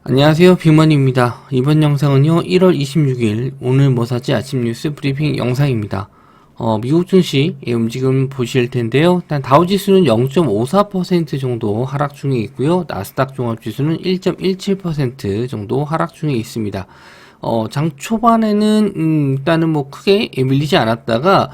안녕하세요, 빅머니입니다. 이번 영상은요 1월 26일 오늘 뭐 사지 아침 뉴스 브리핑 영상입니다. 미국 증시 움직임 보실 텐데요. 일단 다우지수는 0.54% 정도 하락 중에 있고요. 나스닥 종합지수는 1.17% 정도 하락 중에 있습니다. 장 초반에는 일단은 뭐 크게 밀리지 않았다가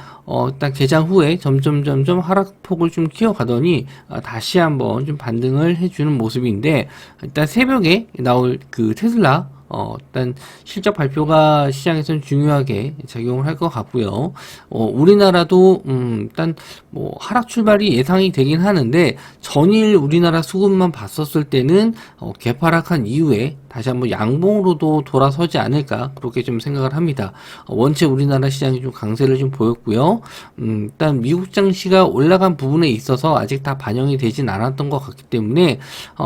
일단 개장 후에 점점 하락폭을 좀 키워가더니 다시 한번 좀 반등을 해주는 모습인데, 일단 새벽에 나올 그 테슬라 일단 실적 발표가 시장에서는 중요하게 작용을 할 것 같고요. 우리나라도 일단 뭐 하락 출발이 예상이 되긴 하는데, 전일 우리나라 수급만 봤었을 때는 개파락한 이후에 다시 한번 양봉으로도 돌아서지 않을까, 그렇게 좀 생각을 합니다. 원체 우리나라 시장이 좀 강세를 좀 보였고요. 일단 미국 증시가 올라간 부분에 있어서 아직 다 반영이 되진 않았던 것 같기 때문에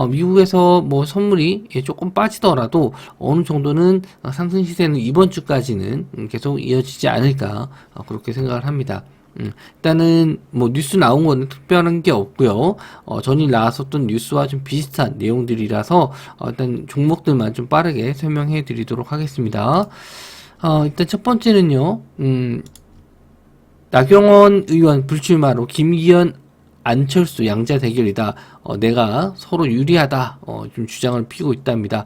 미국에서 뭐 선물이 조금 빠지더라도 어느 정도는 상승 시세는 이번 주까지는 계속 이어지지 않을까, 그렇게 생각을 합니다. 일단은 뭐 뉴스 나온 거는 특별한 게 없고요. 전일 나왔었던 뉴스와 좀 비슷한 내용들이라서 일단 종목들만 좀 빠르게 설명해 드리도록 하겠습니다. 일단 첫 번째는요. 나경원 의원 불출마로 김기현 안철수 양자 대결이다. 내가 서로 유리하다. 좀 주장을 피고 있답니다.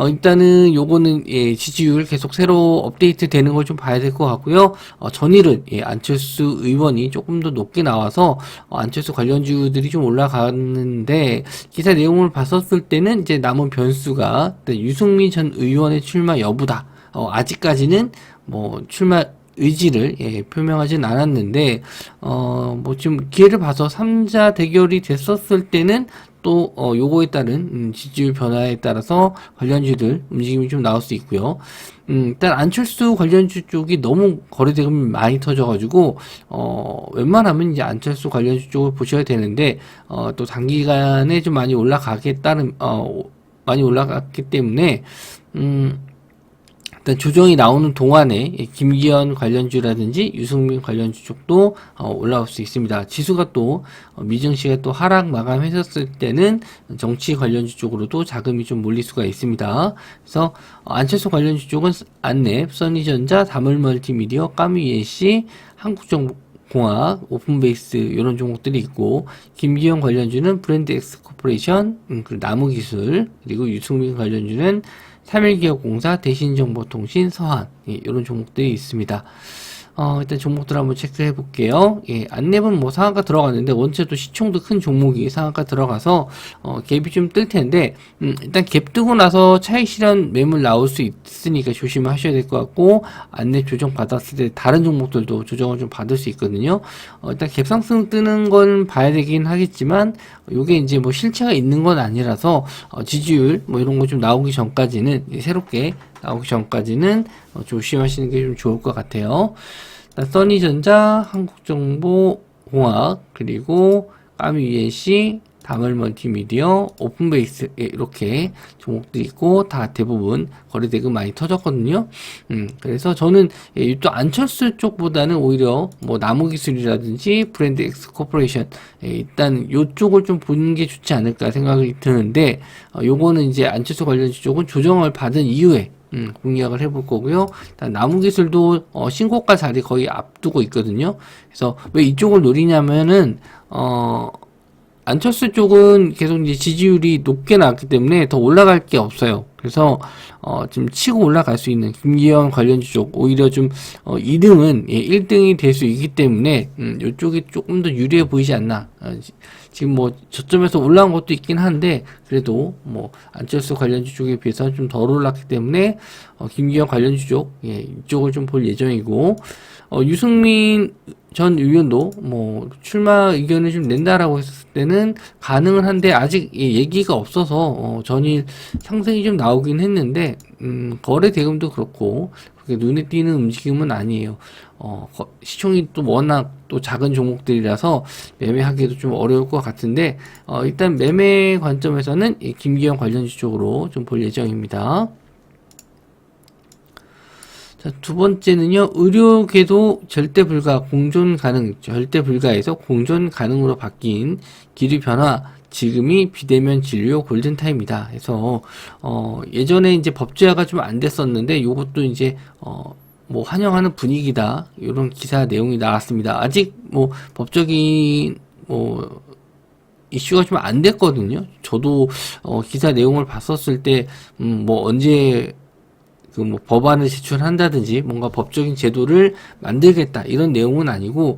일단은 요거는 지지율 계속 새로 업데이트 되는 걸 좀 봐야 될 것 같고요. 전일은 안철수 의원이 조금 더 높게 나와서 안철수 관련주들이 좀 올라가는데, 기사 내용을 봤었을 때는 이제 남은 변수가 유승민 전 의원의 출마 여부다. 아직까지는 뭐 출마 의지를 표명하진 않았는데, 뭐 지금 기회를 봐서 3자 대결이 됐었을 때는 또 요거에 따른 지지율 변화에 따라서 관련주들 움직임이 좀 나올 수 있고요. 일단 안철수 관련주 쪽이 너무 거래대금이 많이 터져가지고 웬만하면 이제 안철수 관련주 쪽을 보셔야 되는데, 또 단기간에 좀 많이 올라가게 따른 많이 올라갔기 때문에 일단 조정이 나오는 동안에 김기현 관련주라든지 유승민 관련주 쪽도 올라올 수 있습니다. 지수가 또 미증시가 또 하락 마감했었을 때는 정치 관련주 쪽으로도 자금이 좀 몰릴 수가 있습니다. 그래서 안철수 관련주 쪽은 안랩, 써니전자, 다물멀티미디어, 까미ENC, 한국정보공학, 오픈베이스 이런 종목들이 있고, 김기현 관련주는 브랜드엑스 코퍼레이션, 그리고 나무기술, 그리고 유승민 관련주는 3일기업공사, 대신정보통신, 서한, 이런 종목들이 있습니다. 일단 종목들 한번 체크해 볼게요. 안랩은 뭐 상한가 들어갔는데, 원체도 시총도 큰 종목이 상한가 들어가서 갭이 좀 뜰 텐데, 일단 갭 뜨고 나서 차익 실현 매물 나올 수 있으니까 조심하셔야 될 것 같고, 안랩 조정 받았을 때 다른 종목들도 조정을 좀 받을 수 있거든요. 일단 갭 상승 뜨는 건 봐야 되긴 하겠지만, 요게 이제 뭐 실체가 있는 건 아니라서 지지율 뭐 이런 거 좀 나오기 전까지는, 새롭게 나오기 전까지는 조심하시는 게 좀 좋을 것 같아요. 써니전자, 한국정보공학, 그리고 까미ENC, 다물멀티미디어, 오픈베이스, 이렇게 종목들이 있고, 다 대부분 거래대금 많이 터졌거든요. 그래서 저는 또 안철수 쪽보다는 오히려 뭐 나무기술이라든지 브랜드엑스 코퍼레이션, 일단 요쪽을 좀 보는 게 좋지 않을까 생각이 드는데, 요거는 이제 안철수 관련주 쪽은 조정을 받은 이후에 공략을 해볼 거고요. 일단 나무기술도 신고가 자리 거의 앞두고 있거든요. 그래서 왜 이쪽을 노리냐면은 안철수 쪽은 계속 이제 지지율이 높게 나왔기 때문에 더 올라갈 게 없어요. 그래서 좀 치고 올라갈 수 있는 김기현 관련주 쪽, 오히려 좀 2등은 1등이 될 수 있기 때문에 이쪽이 조금 더 유리해 보이지 않나. 지금 뭐 저점에서 올라온 것도 있긴 한데, 그래도 뭐 안철수 관련주 쪽에 비해서 좀 덜 올랐기 때문에 김기현 관련주 쪽, 이쪽을 좀 볼 예정이고, 유승민 전 의원도 뭐 출마 의견을 좀 낸다라고 했을 때는 가능은 한데, 아직 얘기가 없어서 전일 상승이 좀 나오긴 했는데, 거래 대금도 그렇고 그렇게 눈에 띄는 움직임은 아니에요. 시총이 또 워낙 또 작은 종목들이라서 매매하기도 좀 어려울 것 같은데, 일단 매매 관점에서는 김기현 관련주 쪽으로 좀 볼 예정입니다. 자, 두 번째는요, 의료계도 절대 불가 공존 가능, 절대 불가에서 공존 가능으로 바뀐 기류 변화, 지금이 비대면 진료 골든타임이다. 해서, 예전에 이제 법제화가 좀 안 됐었는데, 요것도 이제, 뭐, 환영하는 분위기다. 이런 기사 내용이 나왔습니다. 아직 뭐, 법적인, 뭐, 이슈가 좀 안 됐거든요. 저도, 기사 내용을 봤었을 때, 뭐, 언제, 그 뭐 법안을 제출한다든지 뭔가 법적인 제도를 만들겠다 이런 내용은 아니고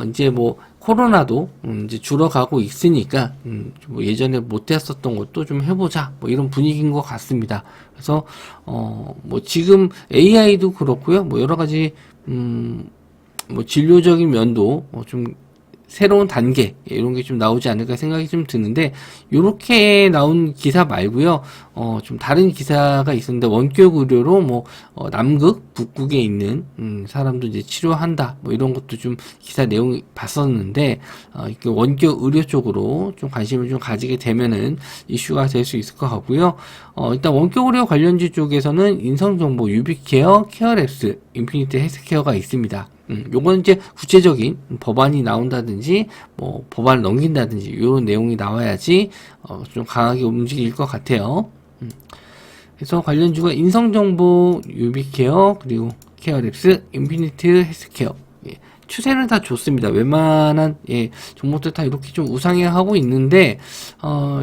이제 뭐 코로나도 이제 줄어가고 있으니까 뭐 예전에 못했었던 것도 좀 해보자 뭐 이런 분위기인 것 같습니다. 그래서 뭐 지금 AI도 그렇고요. 뭐 여러 가지 뭐 진료적인 면도 좀 새로운 단계 이런 게 좀 나오지 않을까 생각이 좀 드는데 요렇게 나온 기사 말고요 좀 다른 기사가 있었는데 원격 의료로 뭐 남극 북극에 있는 사람도 이제 치료한다 뭐 이런 것도 좀 기사 내용 봤었는데 이렇게 원격 의료 쪽으로 좀 관심을 좀 가지게 되면은 이슈가 될 수 있을 것 같고요 일단 원격 의료 관련주 쪽에서는 인성정보 유비케어 케어랩스 인피니트 헬스케어가 있습니다. 요건 이제 구체적인 법안이 나온다든지, 뭐, 법안을 넘긴다든지, 요런 내용이 나와야지, 좀 강하게 움직일 것 같아요. 그래서 관련주가 인성정보, 유비케어, 그리고 케어랩스, 인피니트 헬스케어. 예, 추세는 다 좋습니다. 웬만한, 예, 종목들 다 이렇게 좀 우상향하고 있는데,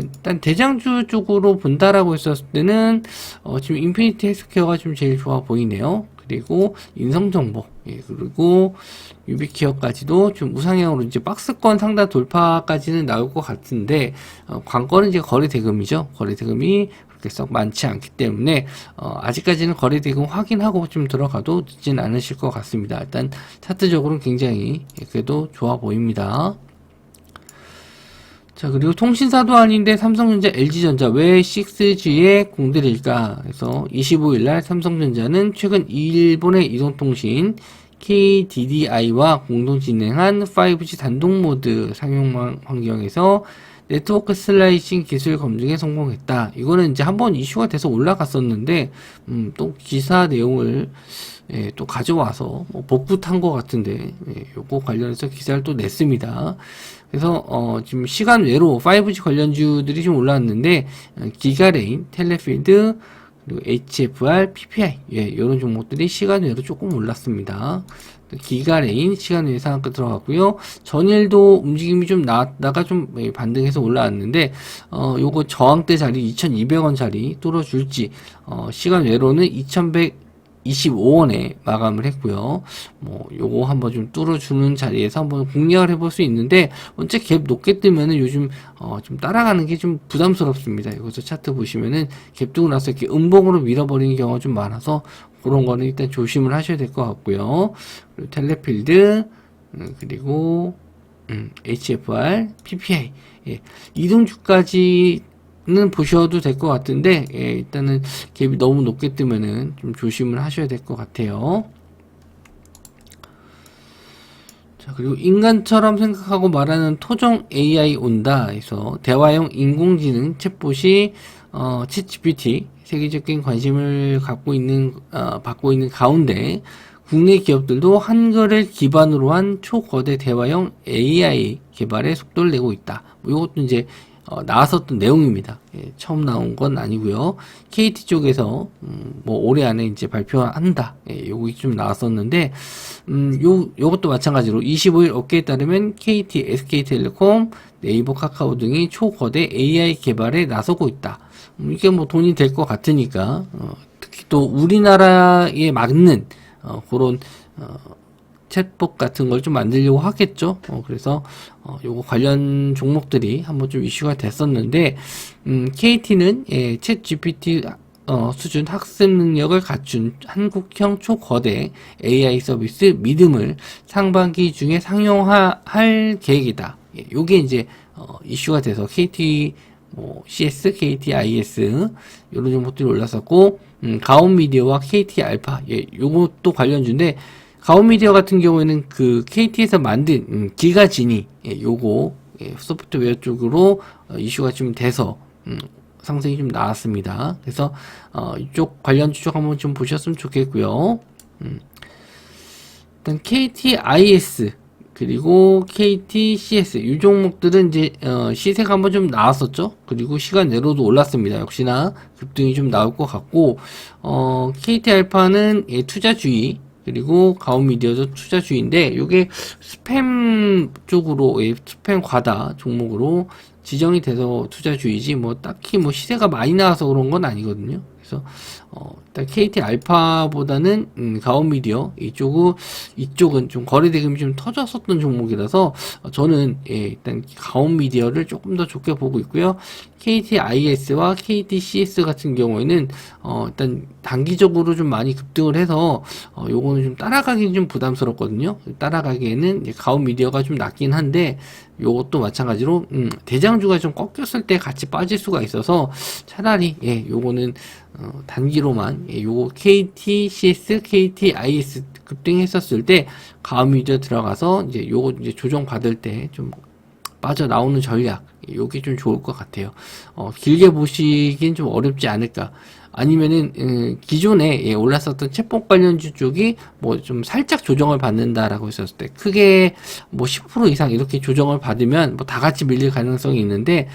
일단 대장주 쪽으로 본다라고 했었을 때는, 지금 인피니트 헬스케어가 좀 제일 좋아 보이네요. 그리고 인성정보, 예, 그리고 유비케어까지도 좀 우상향으로 이제 박스권 상단 돌파까지는 나올 것 같은데, 관건은 이제 거래대금이죠. 거래대금이 그렇게 썩 많지 않기 때문에, 아직까지는 거래대금 확인하고 좀 들어가도 늦진 않으실 것 같습니다. 일단, 차트적으로는 굉장히, 예, 그래도 좋아 보입니다. 자, 그리고 통신사도 아닌데 삼성전자, LG전자 왜 6G에 공들일까? 그래서 25일날 삼성전자는 최근 일본의 이동통신 KDDI와 공동 진행한 5G 단독모드 상용 환경에서 네트워크 슬라이싱 기술 검증에 성공했다. 이거는 이제 한번 이슈가 돼서 올라갔었는데, 또 기사 내용을 예, 또 가져와서 뭐 복붙한 것 같은데, 예, 요거 관련해서 기사를 또 냈습니다. 그래서 지금 시간 외로 5G 관련주들이 좀 올라왔는데 기가레인, 텔레필드, 그리고 HFR, PPI 예, 이런 종목들이 시간 외로 조금 올랐습니다. 기가레인 시간 외 상한가 들어갔고요. 전일도 움직임이 좀 나왔다가 좀 반등해서 올라왔는데 요거 저항대 자리 2,200원 자리 뚫어줄지 시간 외로는 2,125원에 마감을 했고요. 뭐 요거 한번 좀 뚫어주는 자리에서 한번 공략을 해볼 수 있는데 언제 갭 높게 뜨면은 요즘 좀 따라가는 게 좀 부담스럽습니다. 여기서 차트 보시면은 갭 뜨고 나서 이렇게 음봉으로 밀어버리는 경우가 좀 많아서 그런 거는 일단 조심을 하셔야 될 것 같고요. 그리고 텔레필드 그리고 HFR, PPI 예, 이동주까지 는 보셔도 될 것 같은데 예, 일단은 갭이 너무 높게 뜨면은 좀 조심을 하셔야 될 것 같아요. 자, 그리고 인간처럼 생각하고 말하는 토종 AI 온다 해서 대화형 인공지능 챗봇이 챗 GPT 세계적인 관심을 갖고 있는 받고 있는 가운데 국내 기업들도 한글을 기반으로 한 초거대 대화형 AI 개발에 속도를 내고 있다. 뭐 이것도 이제 나왔었던 내용입니다. 예, 처음 나온 건 아니고요. KT 쪽에서 뭐 올해 안에 이제 발표한다. 예, 요게 좀 나왔었는데 요것도 마찬가지로 25일 업계에 따르면 KT, SK텔레콤, 네이버, 카카오 등이 초거대 AI 개발에 나서고 있다. 이게 뭐 돈이 될 것 같으니까 특히 또 우리나라에 맞는 그런 챗봇 같은 걸 좀 만들려고 하겠죠. 그래서 요거 관련 종목들이 한번 좀 이슈가 됐었는데 KT는 예, 챗 GPT 수준 학습 능력을 갖춘 한국형 초거대 AI 서비스 믿음을 상반기 중에 상용화할 계획이다. 예, 요게 이제 이슈가 돼서 KT 뭐 CS, KT IS 이런 종목들이 올랐었고 가온미디어와 KT 알파 예, 요것도 관련주인데 가온미디어 같은 경우에는 그 KT에서 만든 기가지니 예, 요거 예, 소프트웨어 쪽으로 이슈가 좀 돼서 상승이 좀 나왔습니다. 그래서 이쪽 관련주 쪽 한번 좀 보셨으면 좋겠고요. 일단 KTIS 그리고 KT, CS 이 종목들은 이제 시세가 한번 좀 나왔었죠. 그리고 시간 내로도 올랐습니다. 역시나 급등이 좀 나올 것 같고 KT 알파는 예, 투자주의 그리고 가온미디어도 투자주의인데 요게 스팸 쪽으로 예, 스팸 과다 종목으로 지정이 돼서 투자주의지 뭐 딱히 뭐 시세가 많이 나와서 그런 건 아니거든요. 그래서 일단 KT 알파보다는 가온미디어 이쪽은 좀 거래 대금이 좀 터졌었던 종목이라서 저는 예, 일단 가온미디어를 조금 더 좋게 보고 있고요. KT IS와 KT CS 같은 경우에는 일단 단기적으로 좀 많이 급등을 해서 요거는 좀 따라가기는 좀 부담스럽거든요. 따라가기에는 이제 가온미디어가 좀 낫긴 한데 요것도 마찬가지로 대장주가 좀 꺾였을 때 같이 빠질 수가 있어서 차라리 예, 요거는 단기로만 예, 요거 KT, CS, KT, IS 급등했었을 때 가온미디어 들어가서 이제 요거 이제 조정 받을 때 좀 빠져나오는 전략 요게 좀 좋을 것 같아요. 길게 보시긴 좀 어렵지 않을까. 아니면은 기존에 예, 올랐었던 챗봇 관련주 쪽이 뭐 좀 살짝 조정을 받는다라고 했었을 때 크게 뭐 10% 이상 이렇게 조정을 받으면 뭐 다 같이 밀릴 가능성이 있는데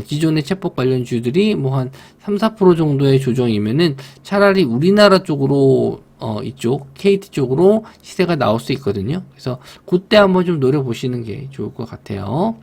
기존의 챗봇 관련주들이 뭐 한 3, 4% 정도의 조정이면은 차라리 우리나라 쪽으로 이쪽 KT 쪽으로 시세가 나올 수 있거든요. 그래서 그때 한번 좀 노려보시는 게 좋을 것 같아요.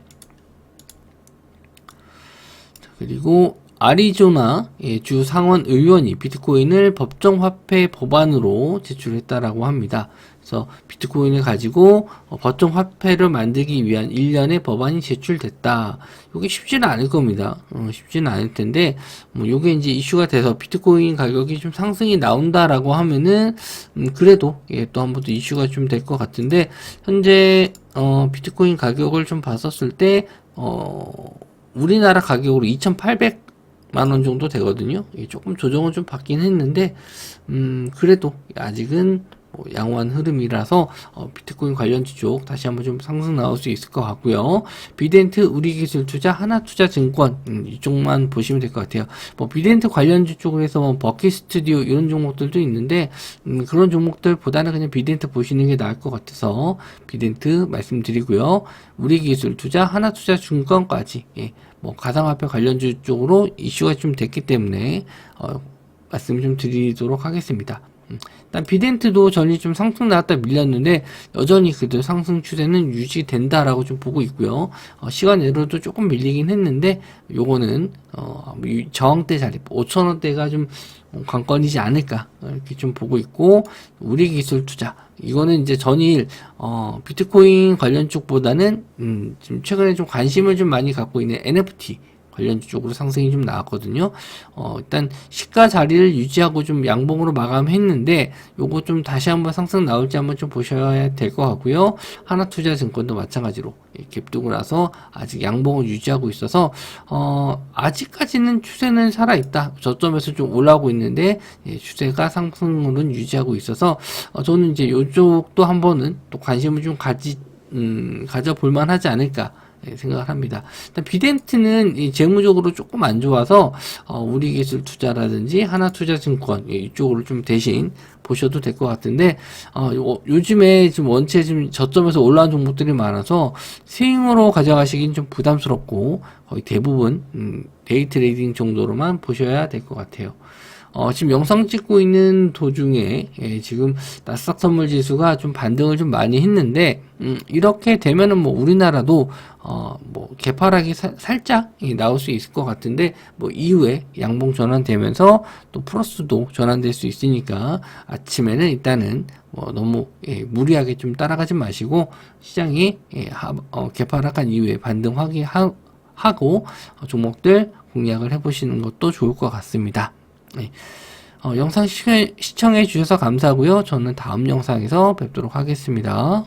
그리고 아리조나 주 상원 의원이 비트코인을 법정화폐 법안으로 제출했다라고 합니다. 그래서 비트코인을 가지고 법정화폐를 만들기 위한 일련의 법안이 제출됐다. 이게 쉽지는 않을 겁니다. 쉽지는 않을 텐데 뭐 이게 이제 이슈가 돼서 비트코인 가격이 좀 상승이 나온다라고 하면은 그래도 또 한 번 더 이슈가 좀 될 것 같은데 현재 비트코인 가격을 좀 봤었을 때 우리나라 가격으로 2,800만 원 정도 되거든요. 조금 조정은 좀 받긴 했는데, 그래도 아직은 뭐 양호한 흐름이라서, 비트코인 관련주 쪽 다시 한번 좀 상승 나올 수 있을 것 같고요. 비덴트, 우리기술투자, 하나투자증권, 이쪽만 보시면 될 것 같아요. 뭐, 비덴트 관련주 쪽에서 뭐, 버킷스튜디오 이런 종목들도 있는데, 그런 종목들보다는 그냥 비덴트 보시는 게 나을 것 같아서, 비덴트 말씀드리고요. 우리기술투자, 하나투자증권까지, 예, 뭐, 가상화폐 관련주 쪽으로 이슈가 좀 됐기 때문에, 말씀 좀 드리도록 하겠습니다. 일단 비덴트도 전이 좀 상승 나왔다 밀렸는데 여전히 그래도 상승 추세는 유지된다라고 좀 보고 있고요. 시간 내로도 조금 밀리긴 했는데 요거는 저항대 자리 5,000원대가 좀 관건이지 않을까 이렇게 좀 보고 있고 우리기술 투자 이거는 이제 전일 비트코인 관련 쪽보다는 지금 최근에 좀 관심을 좀 많이 갖고 있는 NFT 관련주 쪽으로 상승이 좀 나왔거든요. 일단 시가 자리를 유지하고 좀 양봉으로 마감했는데 요거 좀 다시 한번 상승 나올지 한번 좀 보셔야 될 것 같고요. 하나투자증권도 마찬가지로 갭두고 나서 아직 양봉을 유지하고 있어서 아직까지는 추세는 살아있다. 저점에서 좀 올라오고 있는데 추세가 상승으로는 유지하고 있어서 저는 이제 요쪽도 한번은 또 관심을 좀 가져볼 만하지 않을까 생각을 합니다. 일단 비덴트는 재무적으로 조금 안 좋아서 우리기술투자라든지 하나투자증권 이쪽으로 좀 대신 보셔도 될 것 같은데 요즘에 지금 원체 지금 저점에서 올라온 종목들이 많아서 스윙으로 가져가시긴 좀 부담스럽고 거의 대부분 데이 트레이딩 정도로만 보셔야 될 것 같아요. 지금 영상 찍고 있는 도중에 지금 나스닥 선물 지수가 좀 반등을 좀 많이 했는데 이렇게 되면은 뭐 우리나라도 뭐 개파락이 살짝 나올 수 있을 것 같은데 뭐 이후에 양봉 전환되면서 또 플러스도 전환될 수 있으니까 아침에는 일단은 뭐 너무 무리하게 좀 따라가지 마시고 시장이 개파락한 이후에 반등 확인하고 종목들 공략을 해보시는 것도 좋을 것 같습니다. 네. 영상 시청해 주셔서 감사하고요. 저는 다음 영상에서 뵙도록 하겠습니다.